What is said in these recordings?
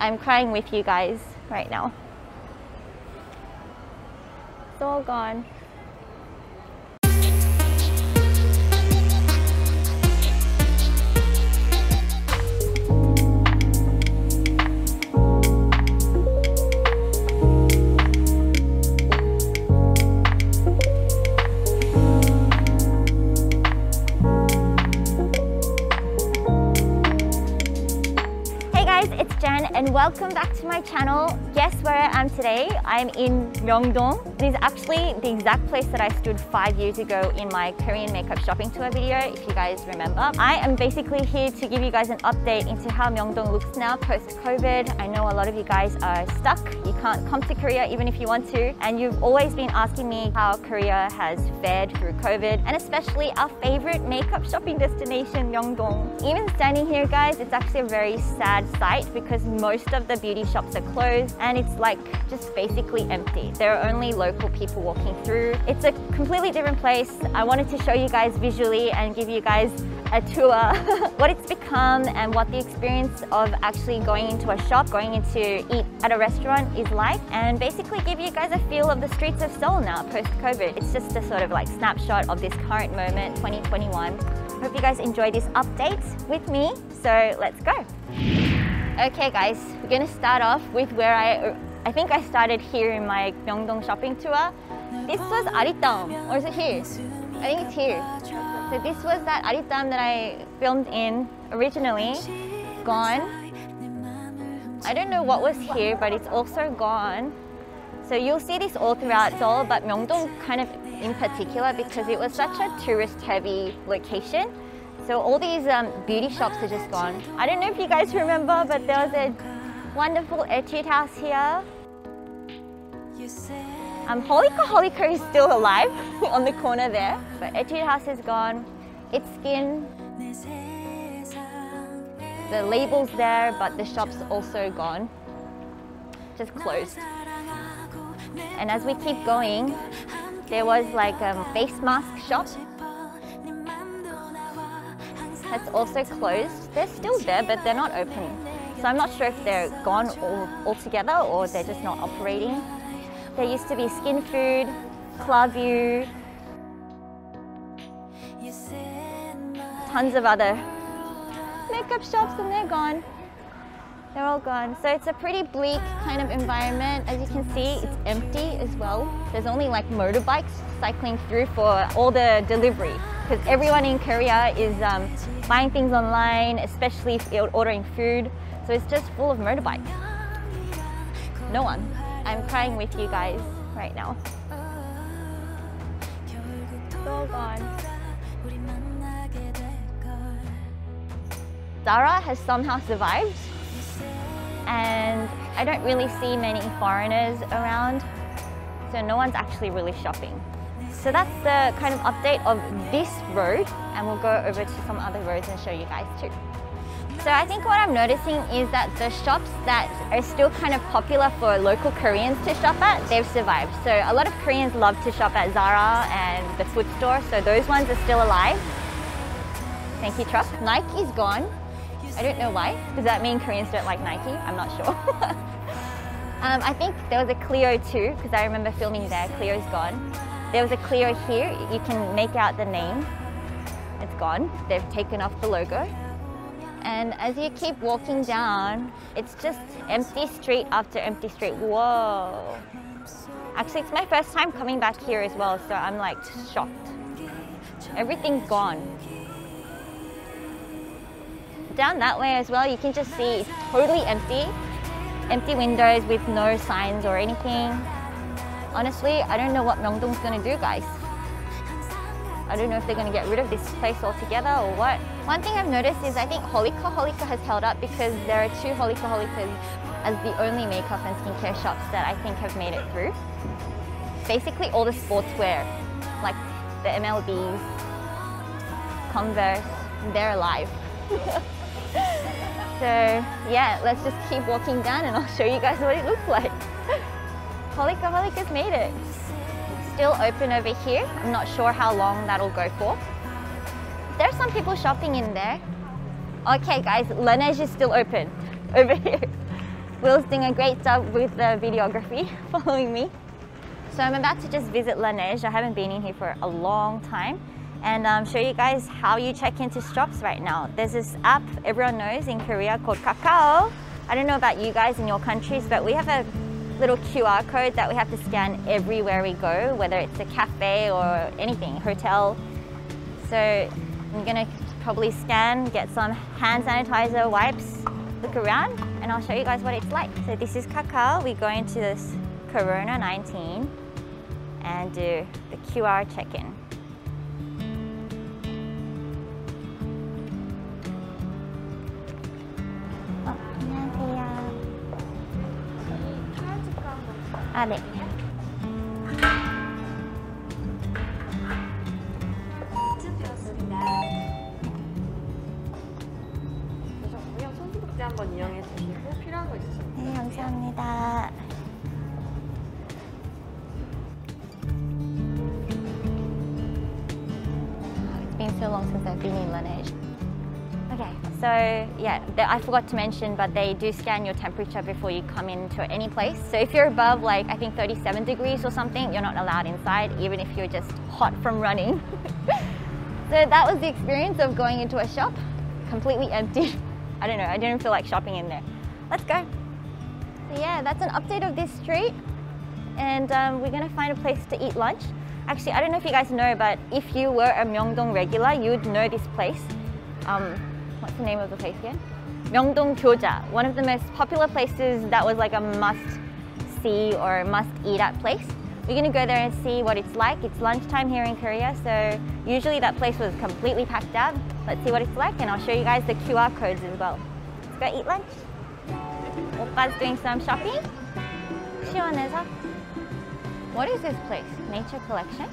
I'm crying with you guys right now. It's all gone. It's Jen and welcome back to my channel. Guess where I am today? I'm in Myeongdong. It is actually the exact place that I stood 5 years ago in my Korean makeup shopping tour video, if you guys remember. I am basically here to give you guys an update into how Myeongdong looks now post-COVID. I know a lot of you guys are stuck. You can't come to Korea even if you want to. And you've always been asking me how Korea has fared through COVID, and especially our favorite makeup shopping destination, Myeongdong. Even standing here, guys, it's actually a very sad sight because most of the beauty shops are closed and it's like just basically empty. There are only local people walking through. It's a completely different place. I wanted to show you guys visually and give you guys a tour what it's become and what the experience of actually going into a shop, going into eat at a restaurant is like, and basically give you guys a feel of the streets of Seoul now post-COVID. It's just a sort of like snapshot of this current moment, 2021. Hope you guys enjoy this update with me, so let's go. Okay guys, we're gonna start off with where I think I started here in my Myeongdong shopping tour. This was Aritang, or is it here? I think it's here. So this was that Aritang that I filmed in originally, gone. I don't know what was here, but it's also gone. So you'll see this all throughout Seoul, but Myeongdong kind of in particular because it was such a tourist-heavy location. So all these beauty shops are just gone. I don't know if you guys remember, but there was a wonderful etude house here. Holika is still alive on the corner there, but etude house is gone. It's Skin. The label's there, but the shop's also gone. Just closed. And as we keep going, there was like a face mask shop. That's also closed. They're still there, but they're not open. So I'm not sure if they're gone altogether or they're just not operating. There used to be Skin Food, Clubview, tons of other makeup shops, and they're gone. They're all gone. So it's a pretty bleak kind of environment. As you can see, it's empty as well. There's only like motorbikes cycling through for all the delivery, because everyone in Korea is buying things online, especially if you're ordering food. So it's just full of motorbikes. No one. I'm crying with you guys right now. It's all gone. Zara has somehow survived, and I don't really see many foreigners around, so no one's actually really shopping. So that's the kind of update of this road, and we'll go over to some other roads and show you guys too. So I think what I'm noticing is that the shops that are still kind of popular for local Koreans to shop at, they've survived. So a lot of Koreans love to shop at Zara and the food store, so those ones are still alive. Thank you, truck. Nike's gone. I don't know why. Does that mean Koreans don't like Nike? I'm not sure. I think there was a Clio too, because I remember filming there. Clio's gone. There was a Clio here. You can make out the name. It's gone. They've taken off the logo. And as you keep walking down, it's just empty street after empty street. Whoa. Actually, it's my first time coming back here as well, so I'm like shocked. Everything's gone. Down that way as well, you can just see it's totally empty. Empty windows with no signs or anything. Honestly, I don't know what Myeongdong's gonna do, guys. I don't know if they're gonna get rid of this place altogether or what. One thing I've noticed is I think Holika has held up because there are two Holikas as the only makeup and skincare shops that I think have made it through. Basically all the sportswear, like the MLBs, Converse, they're alive. So yeah, let's just keep walking down and I'll show you guys what it looks like. Holika's made it. Still open over here. I'm not sure how long that'll go for. There's some people shopping in there. Okay guys, Laneige is still open over here. Will's doing a great job with the videography, following me. So I'm about to just visit Laneige. I haven't been in here for a long time, and show you guys how you check into shops right now. There's this app everyone knows in Korea called xoxo. I don't know about you guys in your countries, but we have a little QR code that we have to scan everywhere we go, whether it's a cafe or anything, hotel. So I'm gonna probably scan, get some hand sanitizer, wipes, look around, and I'll show you guys what it's like. So this is xoxo. We go into this Corona 19 and do the QR check-in. 아, 네. 손소독제 한번 이용해 주시고 필요한 거 있으시면 네, 감사합니다. It's been so long since I've been in Laneige. Okay, so yeah, I forgot to mention, but they do scan your temperature before you come into any place. So if you're above like, I think 37 degrees or something, you're not allowed inside, even if you're just hot from running. So that was the experience of going into a shop, completely empty. I don't know, I didn't feel like shopping in there. Let's go. So yeah, that's an update of this street. And we're gonna find a place to eat lunch. Actually, I don't know if you guys know, but if you were a Myeongdong regular, you'd know this place. What's the name of the place again? Myeongdong Kyota, one of the most popular places that was like a must-see or must-eat at place. We're gonna go there and see what it's like. It's lunchtime here in Korea, so usually that place was completely packed out. Let's see what it's like, and I'll show you guys the QR codes as well. Let's go eat lunch. Oppa's doing some shopping. 시원해서. What is this place? Nature Collection?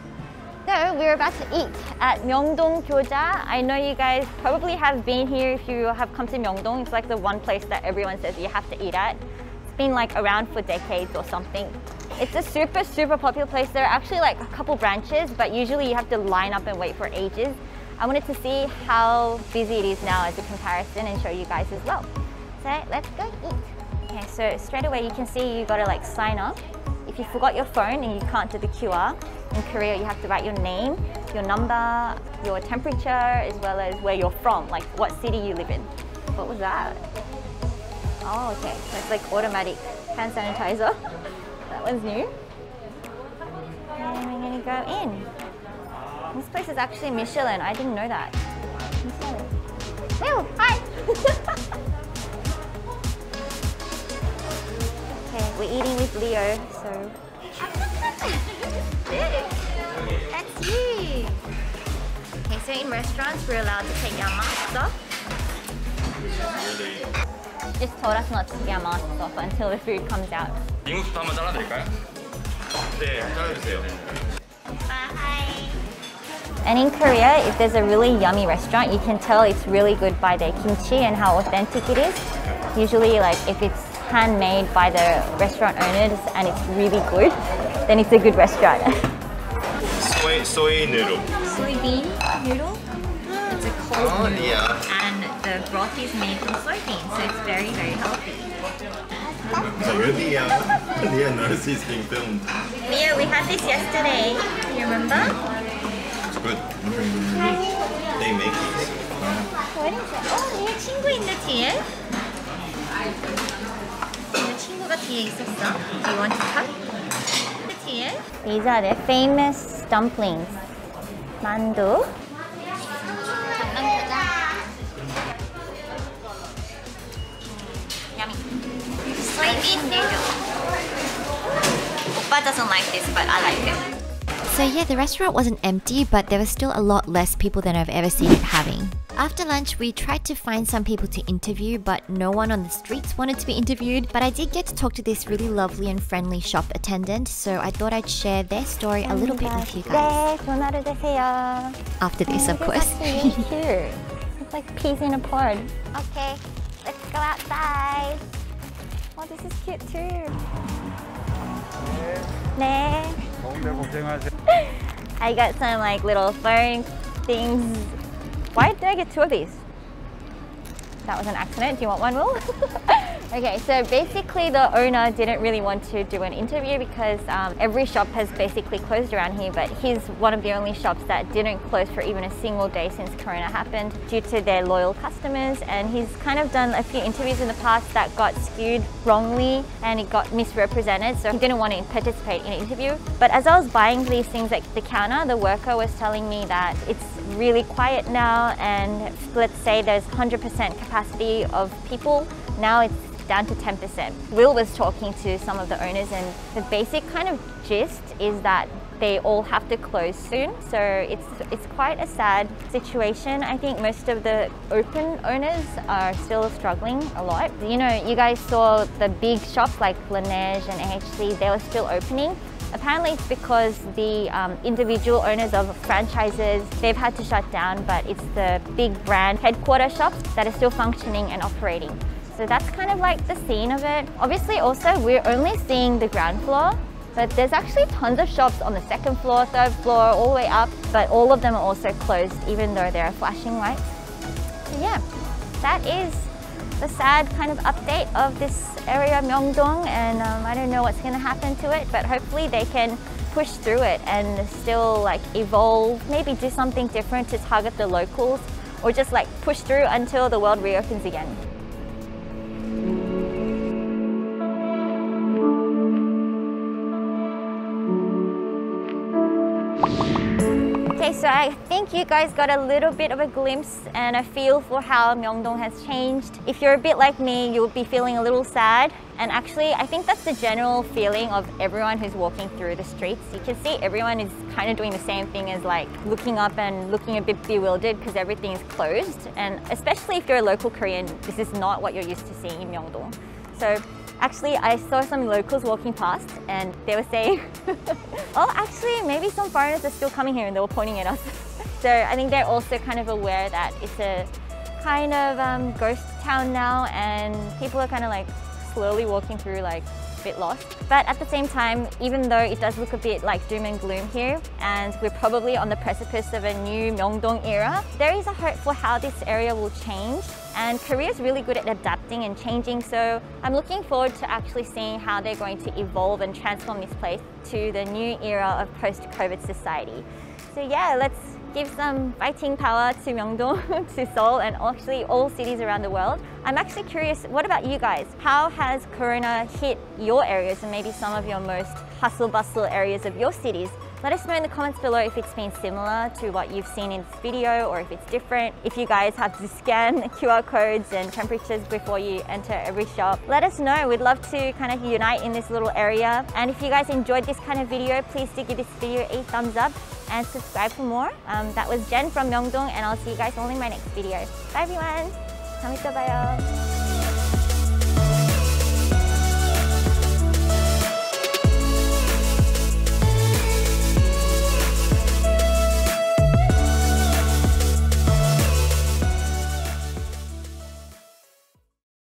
So we're about to eat at Myeongdong Kyota. I know you guys probably have been here if you have come to Myeongdong. It's like the one place that everyone says you have to eat at. It's been like around for decades or something. It's a super popular place. There are actually like a couple branches, but usually you have to line up and wait for ages. I wanted to see how busy it is now as a comparison and show you guys as well. So let's go eat. Okay, so straight away you can see you gotta like sign up. If you forgot your phone and you can't do the QR, in Korea you have to write your name, your number, your temperature, as well as where you're from, like what city you live in. What was that? Oh, okay, so it's like automatic hand sanitizer. That one's new. And we're gonna go in. This place is actually Michelin. I didn't know that. Michelin. Leo, hi! Okay, we're eating with Leo, so. That's you! Okay, so in restaurants, we're allowed to take our masks off. Just told us not to take our masks off until the food comes out. 빙수도 한번 잘라드릴까요? 네, 잘라주세요. Bye! And in Korea, if there's a really yummy restaurant, you can tell it's really good by their kimchi and how authentic it is. Usually, like if it's handmade by the restaurant owners and it's really good, then it's a good restaurant. soy noodle. Soybean noodle. It's a cold noodle, yeah. and the broth is made from soybeans, so it's very healthy. Leah knows he's being filmed. Leah, we had this yesterday. You remember? It's good. They make these. What is it? Oh, Leah 친구 있네 뒤에. 내 친구가 뒤에 있었어. Do you want to cut? 뒤에. These are the famous dumplings. 만두. Yummy. Soybean noodle. Oppa doesn't like this, but I like it. So yeah, the restaurant wasn't empty, but there was still a lot less people than I've ever seen it having. After lunch, we tried to find some people to interview, but no one on the streets wanted to be interviewed. But I did get to talk to this really lovely and friendly shop attendant, so I thought I'd share their story a little bit with you guys. 네, 좋은 하루 되세요. After this, of course. Really cute. It's like peas in a pod. Okay, let's go outside. Oh, this is cute too. 네. I got some like little phone things. Why did I get two of these? That was an accident. Do you want one, Will? Okay, so basically the owner didn't really want to do an interview because every shop has basically closed around here, but he's one of the only shops that didn't close for even a single day since Corona happened due to their loyal customers. And he's kind of done a few interviews in the past that got skewed wrongly and it got misrepresented, so he didn't want to participate in an interview. But as I was buying these things at the counter, the worker was telling me that it's really quiet now, and let's say there's 100% capacity of people, now it's down to 10%. Will was talking to some of the owners, and the basic kind of gist is that they all have to close soon. So it's quite a sad situation. I think most of the open owners are still struggling a lot. You know, you guys saw the big shops like Laneige and AHC, they were still opening. Apparently it's because the individual owners of franchises, they've had to shut down, but it's the big brand headquarter shops that are still functioning and operating. So that's kind of like the scene of it. Obviously also we're only seeing the ground floor, but there's actually tons of shops on the second floor, third floor, all the way up, but all of them are also closed even though there are flashing lights. So yeah, that is the sad kind of update of this area, Myeongdong, and I don't know what's going to happen to it, but hopefully they can push through it and still like evolve, maybe do something different to target the locals, or just like push through until the world reopens again. Okay, so I think you guys got a little bit of a glimpse and a feel for how Myeongdong has changed. If you're a bit like me, you'll be feeling a little sad. And actually, I think that's the general feeling of everyone who's walking through the streets. You can see everyone is kind of doing the same thing as like looking up and looking a bit bewildered because everything is closed. And especially if you're a local Korean, this is not what you're used to seeing in Myeongdong. So actually, I saw some locals walking past and they were saying, oh, actually, maybe some foreigners are still coming here, and they were pointing at us. So I think they're also kind of aware that it's a kind of ghost town now, and people are kind of like slowly walking through, like a bit lost. But at the same time, even though it does look a bit like doom and gloom here, and we're probably on the precipice of a new Myeongdong era, there is a hope for how this area will change. And Korea is really good at adapting and changing, so I'm looking forward to actually seeing how they're going to evolve and transform this place to the new era of post-COVID society. So yeah, let's give some fighting power to Myeongdong, to Seoul, and actually all cities around the world. I'm actually curious, what about you guys? How has Corona hit your areas and maybe some of your most hustle-bustle areas of your cities? Let us know in the comments below if it's been similar to what you've seen in this video, or if it's different. If you guys have to scan QR codes and temperatures before you enter every shop, let us know. We'd love to kind of unite in this little area. And if you guys enjoyed this kind of video, please do give this video a thumbs up and subscribe for more. That was Jen from Myeongdong, and I'll see you guys all in my next video. Bye everyone! 다음에 또 봐요.